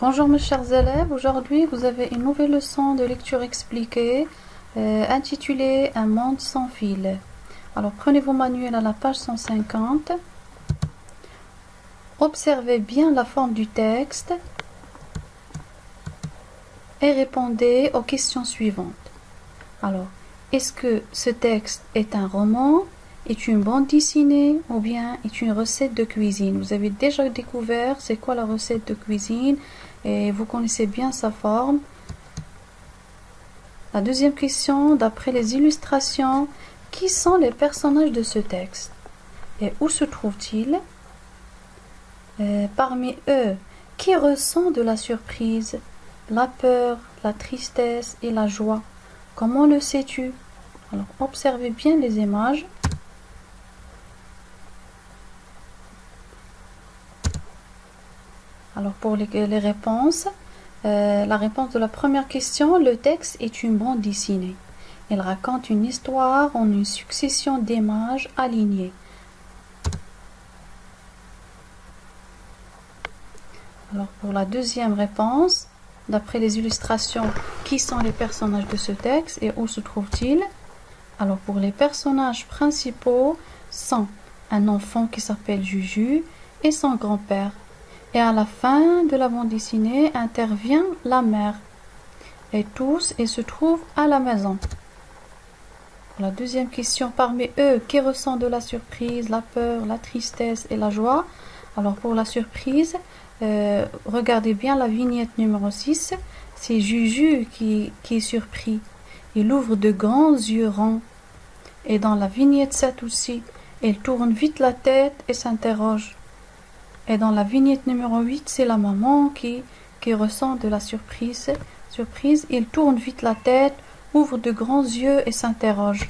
Bonjour mes chers élèves, aujourd'hui vous avez une nouvelle leçon de lecture expliquée intitulée Un monde sans fil. Alors prenez vos manuels à la page 150, observez bien la forme du texte et répondez aux questions suivantes. Alors, est-ce que ce texte est un roman, est une bande dessinée ou bien est une recette de cuisine? Vous avez déjà découvert c'est quoi la recette de cuisine et vous connaissez bien sa forme. La deuxième question, d'après les illustrations, qui sont les personnages de ce texte et où se trouvent-ils? Parmi eux, qui ressent de la surprise, la peur, la tristesse et la joie? Comment le sais-tu? Alors observez bien les images. Alors pour les réponses, la réponse de la première question, le texte est une bande dessinée. Il raconte une histoire en une succession d'images alignées. Alors pour la deuxième réponse, d'après les illustrations, qui sont les personnages de ce texte et où se trouvent-ils? Alors pour les personnages principaux sont un enfant qui s'appelle Juju et son grand-père. Et à la fin de la bande dessinée intervient la mère. Et tous, ils se trouvent à la maison. Pour la deuxième question, parmi eux, qui ressent de la surprise, la peur, la tristesse et la joie? Alors pour la surprise, regardez bien la vignette numéro 6. C'est Juju qui est surpris. Il ouvre de grands yeux ronds. Et dans la vignette 7 aussi, il tourne vite la tête et s'interroge. Et dans la vignette numéro 8, c'est la maman qui ressent de la surprise. Il tourne vite la tête, ouvre de grands yeux et s'interroge.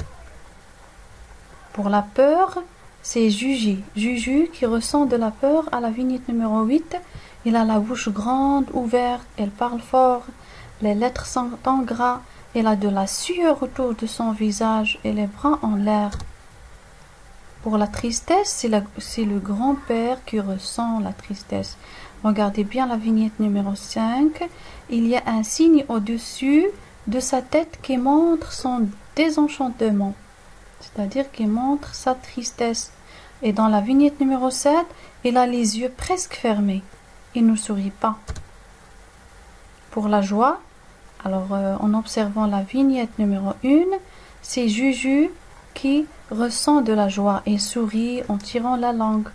Pour la peur, c'est Juju qui ressent de la peur à la vignette numéro 8. Il a la bouche grande, ouverte, elle parle fort, les lettres sont en gras, elle a de la sueur autour de son visage et les bras en l'air. Pour la tristesse, c'est le grand-père qui ressent la tristesse. Regardez bien la vignette numéro 5. Il y a un signe au-dessus de sa tête qui montre son désenchantement, c'est-à-dire qui montre sa tristesse. Et dans la vignette numéro 7, il a les yeux presque fermés. Il ne sourit pas. Pour la joie, alors en observant la vignette numéro 1, c'est Juju qui ressent de la joie et sourit en tirant la langue.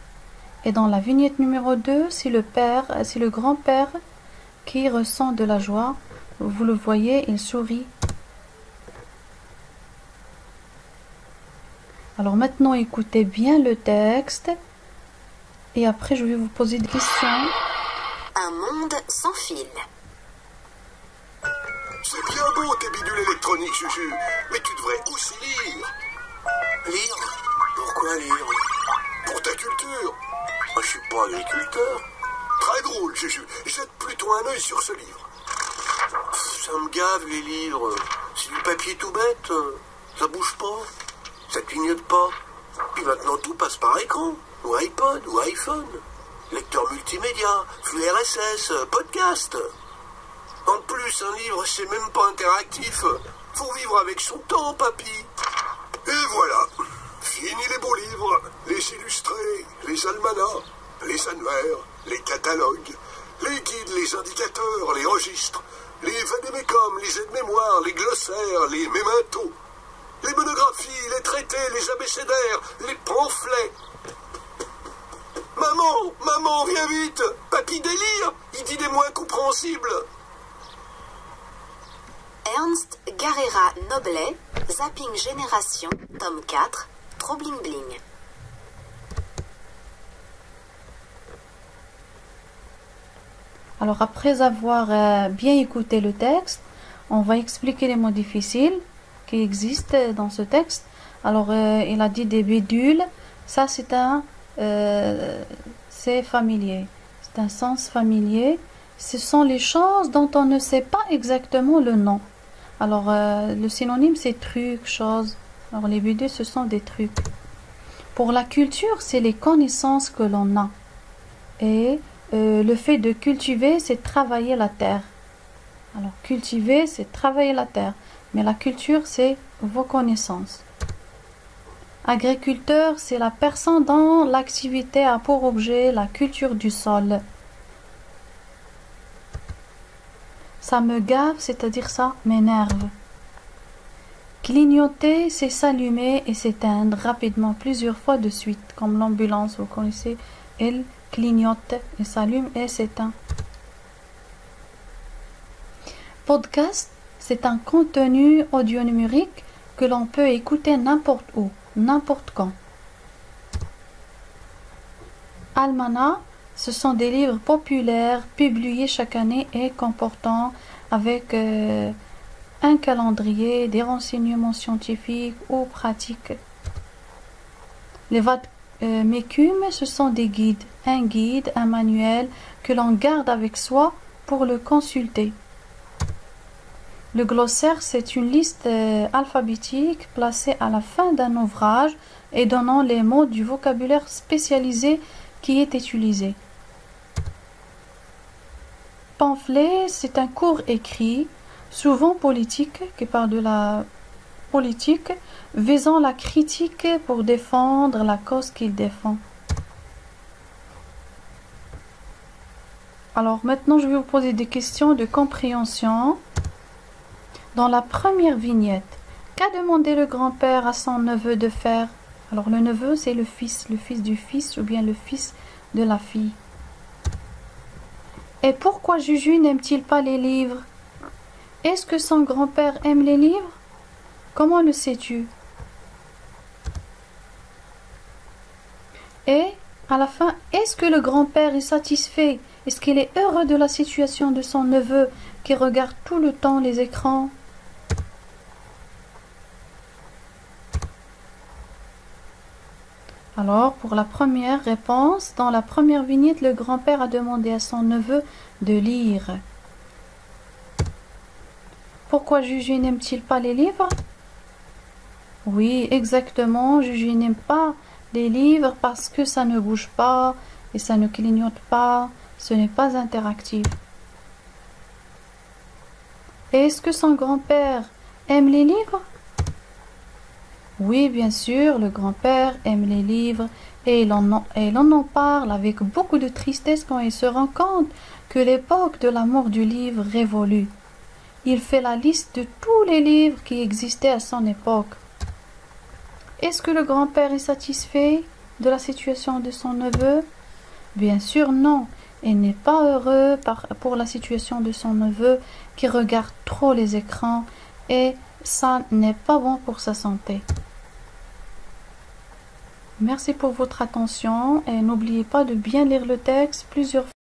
Et dans la vignette numéro 2, c'est le grand-père qui ressent de la joie. Vous le voyez, il sourit. Alors maintenant, écoutez bien le texte et après je vais vous poser des questions. Un monde sans fil. C'est bien beau tes bidules électroniques, Juju, mais tu devrais aussi lire. Lire? Pourquoi lire? Pour ta culture. Moi, je suis pas agriculteur. Très drôle, Juju. Jette plutôt un œil sur ce livre. Ça me gave, les livres. C'est du papier tout bête. Ça bouge pas. Ça clignote pas. Puis maintenant, tout passe par écran. Ou iPod, ou iPhone. Lecteur multimédia, flux RSS, podcast. En plus, un livre, c'est même pas interactif. Faut vivre avec son temps, papy. Et voilà. Fini les beaux livres, les illustrés, les almanachs, les annuaires, les catalogues, les guides, les indicateurs, les registres, les vadémécums, les aides-mémoires, les glossaires, les mémentos, les monographies, les traités, les abécédaires, les pamphlets. Maman, viens vite. Papy délire, il dit des mots incompréhensibles. Ernst Garera Noblet, Zapping Génération, tome 4, Trop Bling Bling. Alors après avoir bien écouté le texte, on va expliquer les mots difficiles qui existent dans ce texte. Alors il a dit des bidules, ça c'est familier, c'est un sens familier. Ce sont les choses dont on ne sait pas exactement le nom. Alors le synonyme c'est truc, chose. Alors les bidules ce sont des trucs. Pour la culture, c'est les connaissances que l'on a. Et le fait de cultiver, c'est travailler la terre. Alors, cultiver, c'est travailler la terre. Mais la culture, c'est vos connaissances. Agriculteur, c'est la personne dont l'activité a pour objet la culture du sol. Ça me gave, c'est-à-dire ça m'énerve. Clignoter, c'est s'allumer et s'éteindre rapidement plusieurs fois de suite, comme l'ambulance, vous connaissez, elle clignote et s'allume et s'éteint. Podcast, c'est un contenu audio numérique que l'on peut écouter n'importe où, n'importe quand. Almanach, ce sont des livres populaires publiés chaque année et comportant avec un calendrier, des renseignements scientifiques ou pratiques. Les vade-mecum, ce sont des guides, un manuel que l'on garde avec soi pour le consulter. Le glossaire, c'est une liste alphabétique placée à la fin d'un ouvrage et donnant les mots du vocabulaire spécialisé qui est utilisé. Pamphlet, c'est un court écrit, souvent politique, qui parle de la politique, visant la critique pour défendre la cause qu'il défend. Alors maintenant, je vais vous poser des questions de compréhension. Dans la première vignette, qu'a demandé le grand-père à son neveu de faire? Alors le neveu, c'est le fils du fils ou bien le fils de la fille. Et pourquoi Juju n'aime-t-il pas les livres? Est-ce que son grand-père aime les livres? Comment le sais-tu? Et à la fin, est-ce que le grand-père est satisfait? Est-ce qu'il est heureux de la situation de son neveu qui regarde tout le temps les écrans? Alors, pour la première réponse, dans la première vignette, le grand-père a demandé à son neveu de lire. Pourquoi Juju n'aime-t-il pas les livres? Oui, exactement, Juju n'aime pas les livres parce que ça ne bouge pas et ça ne clignote pas, ce n'est pas interactif. Est-ce que son grand-père aime les livres? Oui, bien sûr, le grand-père aime les livres et l'on en parle avec beaucoup de tristesse quand il se rend compte que l'époque de l'amour du livre révolue. Il fait la liste de tous les livres qui existaient à son époque. Est-ce que le grand-père est satisfait de la situation de son neveu? Bien sûr, non. Il n'est pas heureux pour la situation de son neveu qui regarde trop les écrans et ça n'est pas bon pour sa santé. Merci pour votre attention et n'oubliez pas de bien lire le texte plusieurs fois.